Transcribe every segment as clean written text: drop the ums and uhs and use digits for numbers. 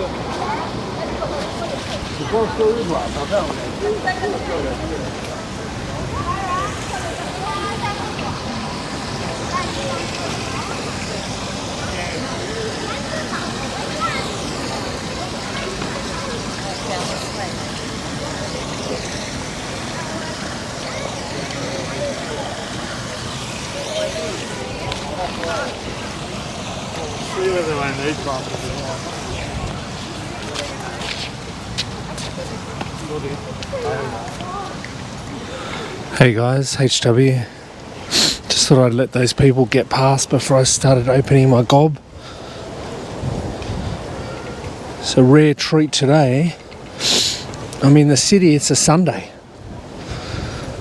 See whether I need classes. Hey guys, HW. Just thought I'd let those people get past before I started opening my gob. It's a rare treat today. I'm in the city, it's a Sunday.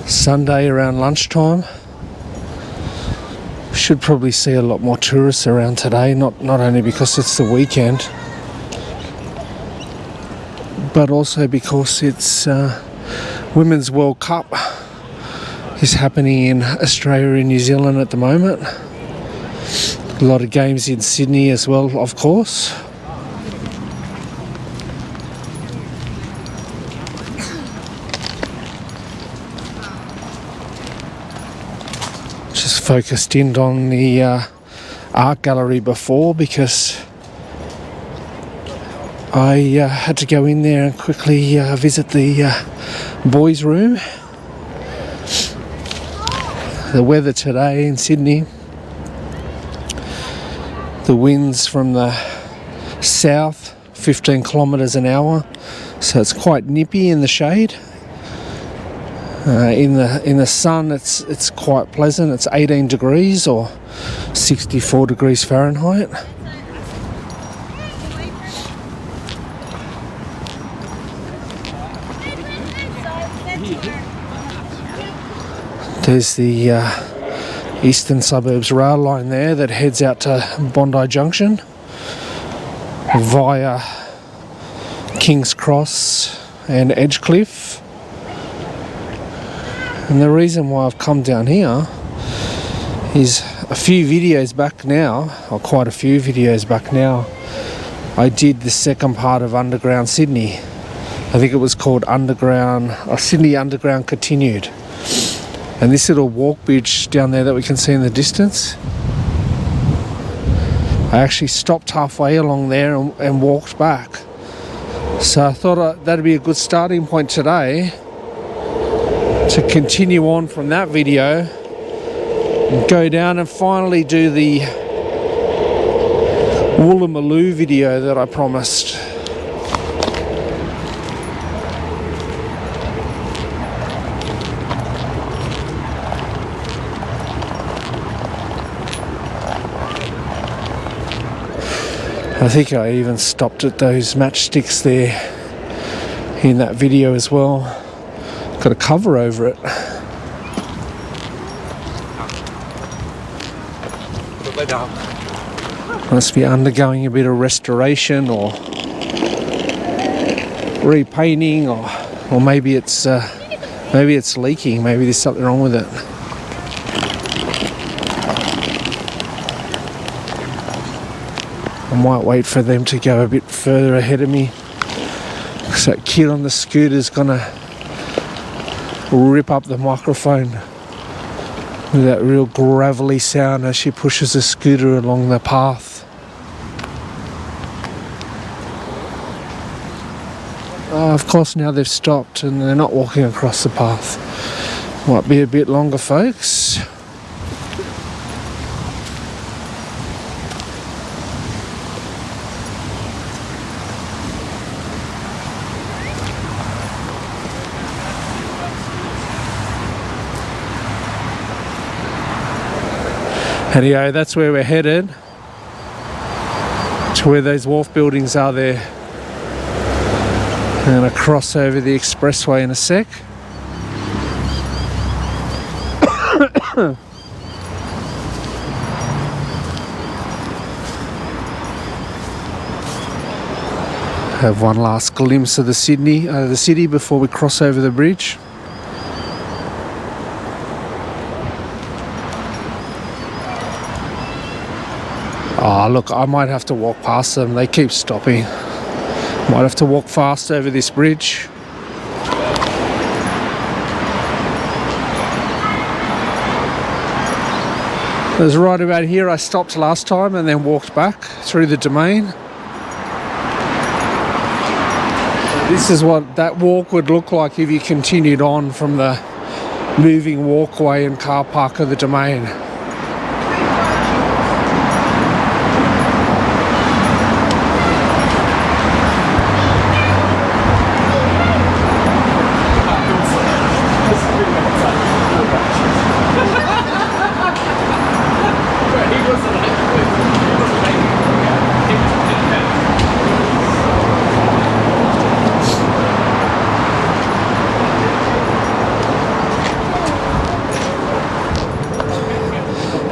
Sunday around lunchtime. Should probably see a lot more tourists around today, not only because it's the weekend, but also because it's Women's World Cup is happening in Australia and New Zealand at the moment. A lot of games in Sydney as well, of course. Just focused in on the art gallery before because I had to go in there and quickly visit the boys' room. The weather today in Sydney, the winds from the south, 15 kilometres an hour, so it's quite nippy in the shade. In the sun, it's quite pleasant. It's 18 degrees or 64 degrees Fahrenheit. There's the Eastern Suburbs rail line there that heads out to Bondi Junction via King's Cross and Edgecliff. And the reason why I've come down here is a few videos back now, or quite a few videos back now, I did the second part of Underground Sydney. I think it was called Sydney Underground Continued. And this little walk bridge down there that we can see in the distance, I actually stopped halfway along there and walked back. So I thought that'd be a good starting point today to continue on from that video and go down and finally do the Woolloomooloo video that I promised. I think I even stopped at those matchsticks there in that video as well. Got a cover over it. Must be undergoing a bit of restoration or repainting, or maybe it's leaking. Maybe there's something wrong with it. I might wait for them to go a bit further ahead of me, because that kid on the scooter's gonna rip up the microphone with that real gravelly sound as she pushes the scooter along the path. Of course now they've stopped and they're not walking across the path. Might be a bit longer, folks. Anyway, that's where we're headed, to where those wharf buildings are there. I'm going to cross over the expressway in a sec. Have one last glimpse of the city before we cross over the bridge. Oh, look, I might have to walk past them. They keep stopping. Might have to walk fast over this bridge. It was right about here I stopped last time and then walked back through the domain. This is what that walk would look like if you continued on from the moving walkway and car park of the domain.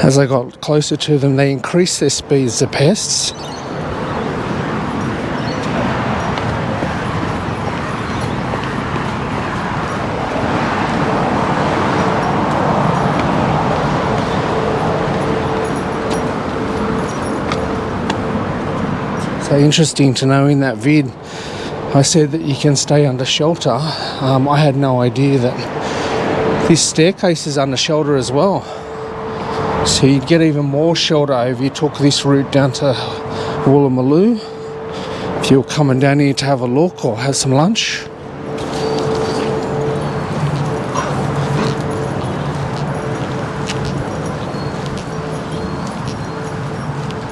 As I got closer to them, they increased their speeds, the pests. So interesting to know in that vid, I said that you can stay under shelter. I had no idea that this staircase is under shelter as well. So you'd get even more shelter if you took this route down to Woolloomooloo, if you were coming down here to have a look or have some lunch.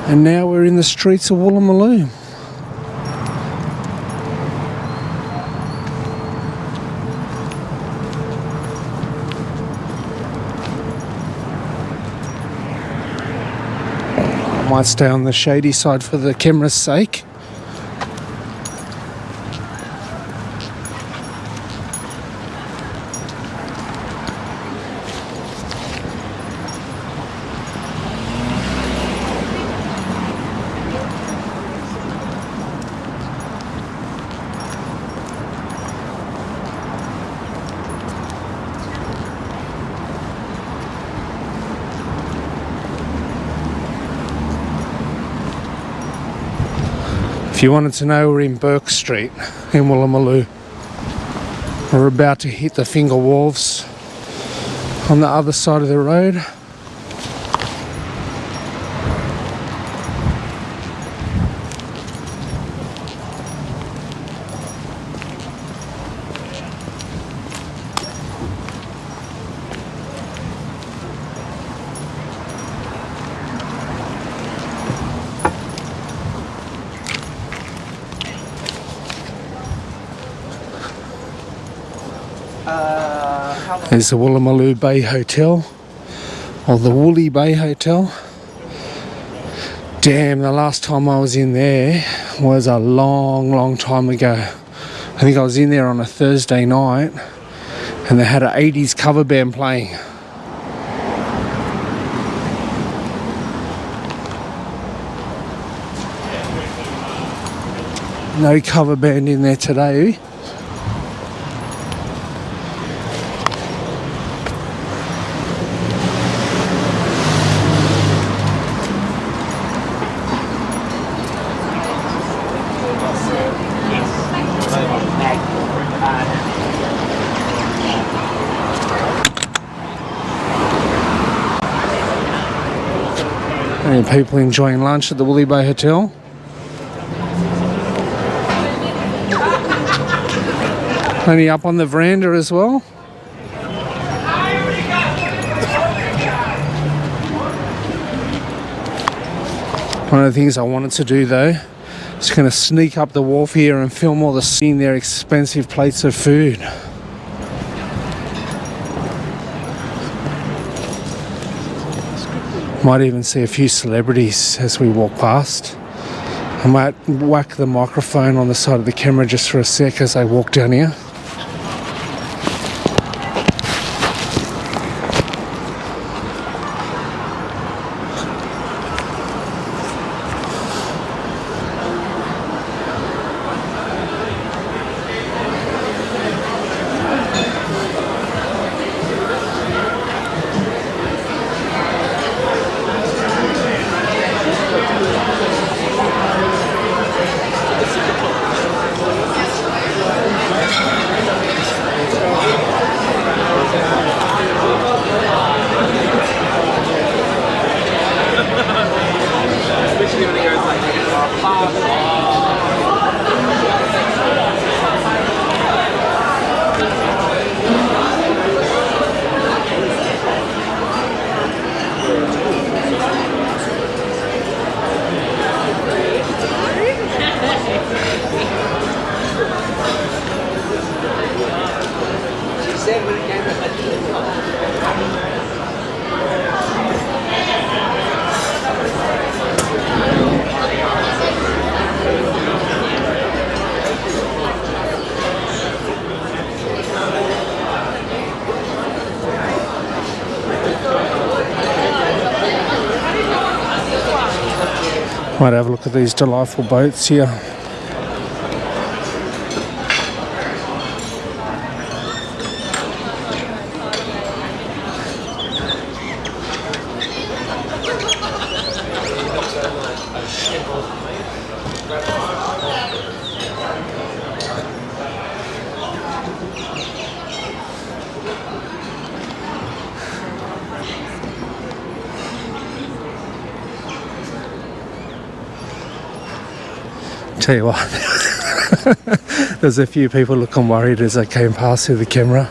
And now we're in the streets of Woolloomooloo. Might stay on the shady side for the camera's sake. If you wanted to know, we're in Bourke Street in Woolloomooloo. We're about to hit the Finger Wharfs on the other side of the road. There's the Woolloomooloo Bay Hotel, or the Woolly Bay Hotel. Damn, the last time I was in there was a long time ago. I think I was in there on a Thursday night and they had an 80s cover band playing. No cover band in there today. And people enjoying lunch at the Woolly Bay Hotel. Plenty up on the veranda as well. One of the things I wanted to do though is going to sneak up the wharf here and film all the seeing their expensive plates of food. Might even see a few celebrities as we walk past. I might whack the microphone on the side of the camera just for a sec as I walk down here. Might have a look at these delightful boats here. Tell you what, there's a few people looking worried as I came past through the camera.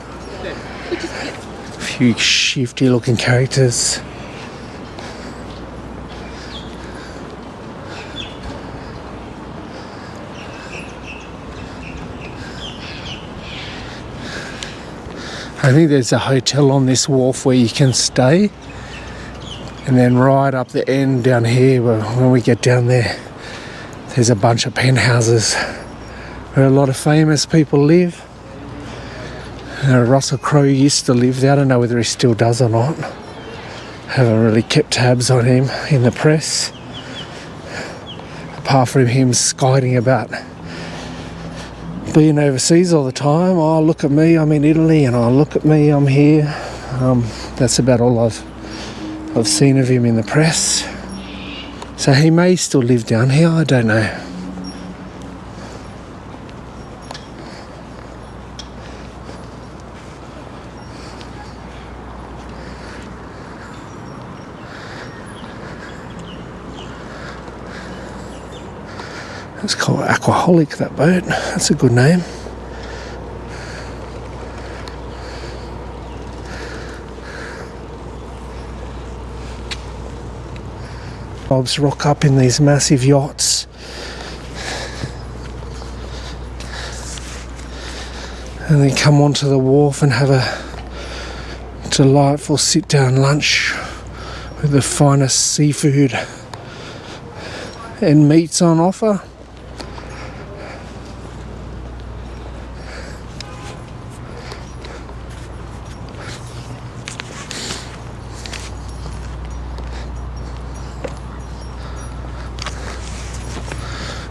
A few shifty looking characters. I think there's a hotel on this wharf where you can stay, and then right up the end down here when we get down there, there's a bunch of penthouses where a lot of famous people live. Russell Crowe used to live there. I don't know whether he still does or not. Haven't really kept tabs on him in the press, apart from him skiting about being overseas all the time. Oh, look at me, I'm in Italy, and oh, look at me, I'm here. That's about all I've seen of him in the press. So he may still live down here, I don't know. It's called Aquaholic, that boat. That's a good name. Bobs rock up in these massive yachts. And then come onto the wharf and have a delightful sit-down lunch with the finest seafood and meats on offer.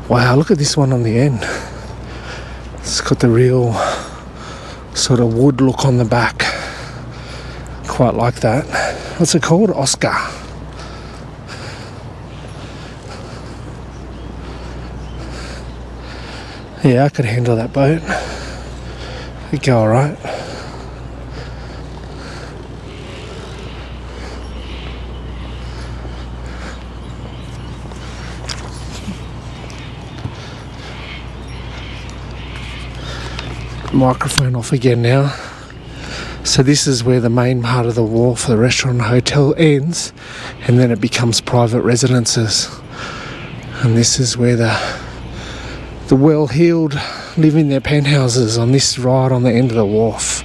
Wow, look at this one on the end. It's got the real sort of wood look on the back. Quite like that. What's it called? Oscar. Yeah, I could handle that boat. It'd go alright. Microphone off again now. So this is where the main part of the wharf, the restaurant and hotel ends, and then it becomes private residences. And this is where the well-heeled live in their penthouses on this ride on the end of the wharf.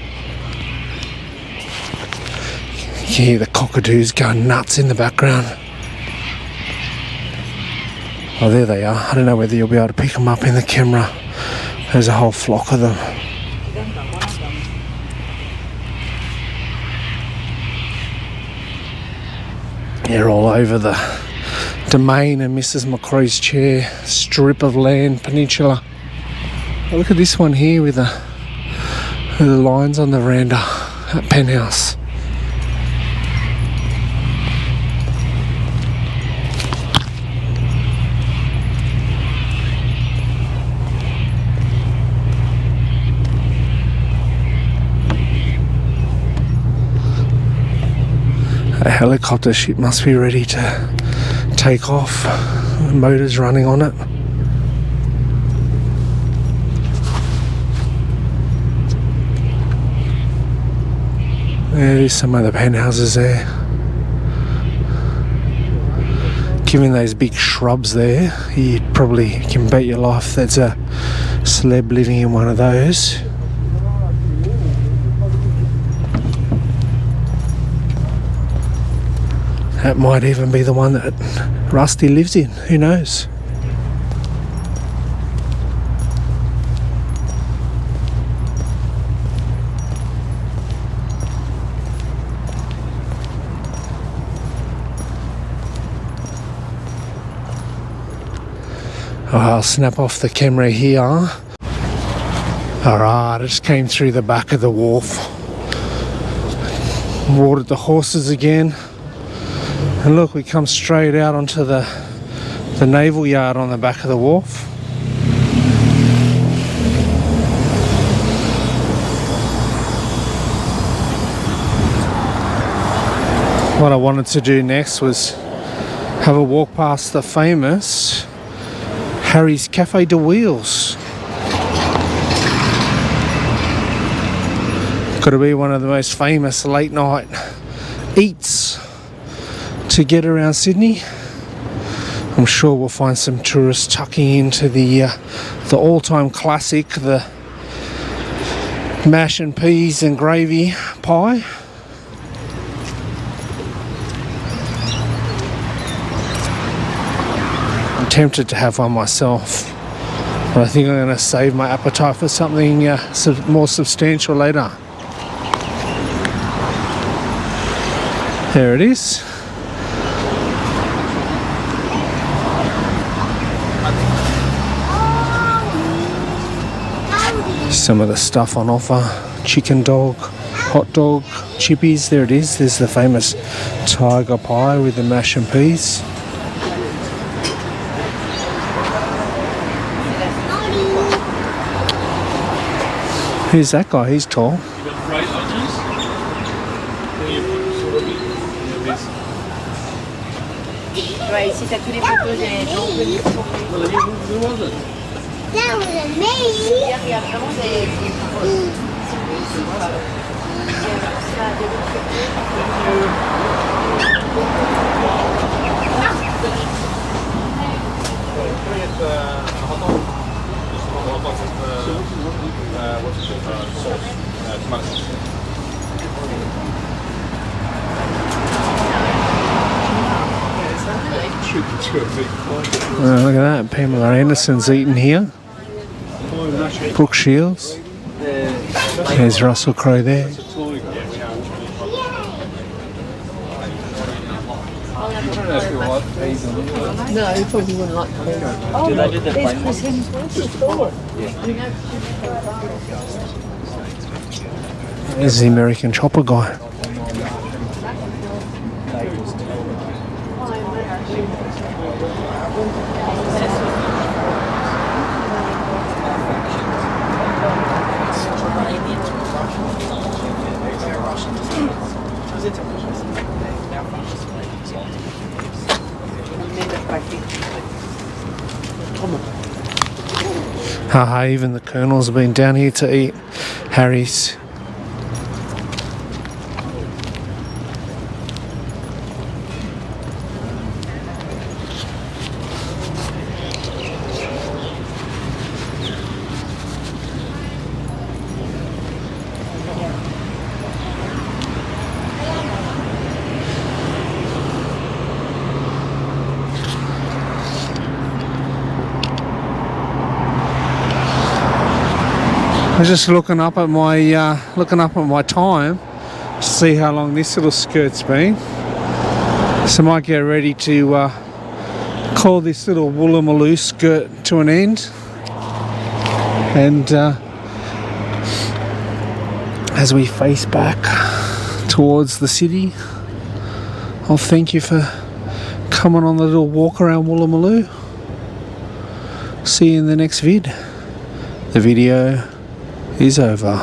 You can hear the cockatoos going nuts in the background. Oh, there they are. I don't know whether you'll be able to pick them up in the camera. There's a whole flock of them. They're all over the domain and Mrs. McCrory's chair strip of land peninsula. Oh, look at this one here with the lines on the veranda at Penthouse. A helicopter ship must be ready to take off. motors running on it. There's some other penthouses there. Given those big shrubs there, you probably can bet your life there's a celeb living in one of those. That might even be the one that Rusty lives in, who knows? Oh, I'll snap off the camera here. Alright, I just came through the back of the wharf. Watered the horses again. And look, we come straight out onto the Naval yard on the back of the wharf. What I wanted to do next was have a walk past the famous Harry's Cafe de Wheels. Got to be one of the most famous late night eats to get around Sydney. I'm sure we'll find some tourists tucking into the all-time classic, the mash and peas and gravy pie. I'm tempted to have one myself, but I think I'm going to save my appetite for something more substantial later. There it is. Some of the stuff on offer: chicken dog, hot dog, chippies. There it is. There's the famous tiger pie with the mash and peas. Who's that guy? He's tall. Ouais, ici t'as tous les photos des gens connus. That was amazing. Il y a vraiment des look at that, Pamela Anderson's eating here. Brooke Shields. There's Russell Crowe there. No, you probably wouldn't like them. Oh, there's Chris Hemsworth. There's the American chopper guy. Haha, even the Colonel's have been down here to eat Harry's. I'm just looking up at my time to see how long this little skirt's been. So I might get ready to call this little Woolloomooloo skirt to an end. And as we face back towards the city, I'll thank you for coming on the little walk around Woolloomooloo. See you in the next vid. The video is over.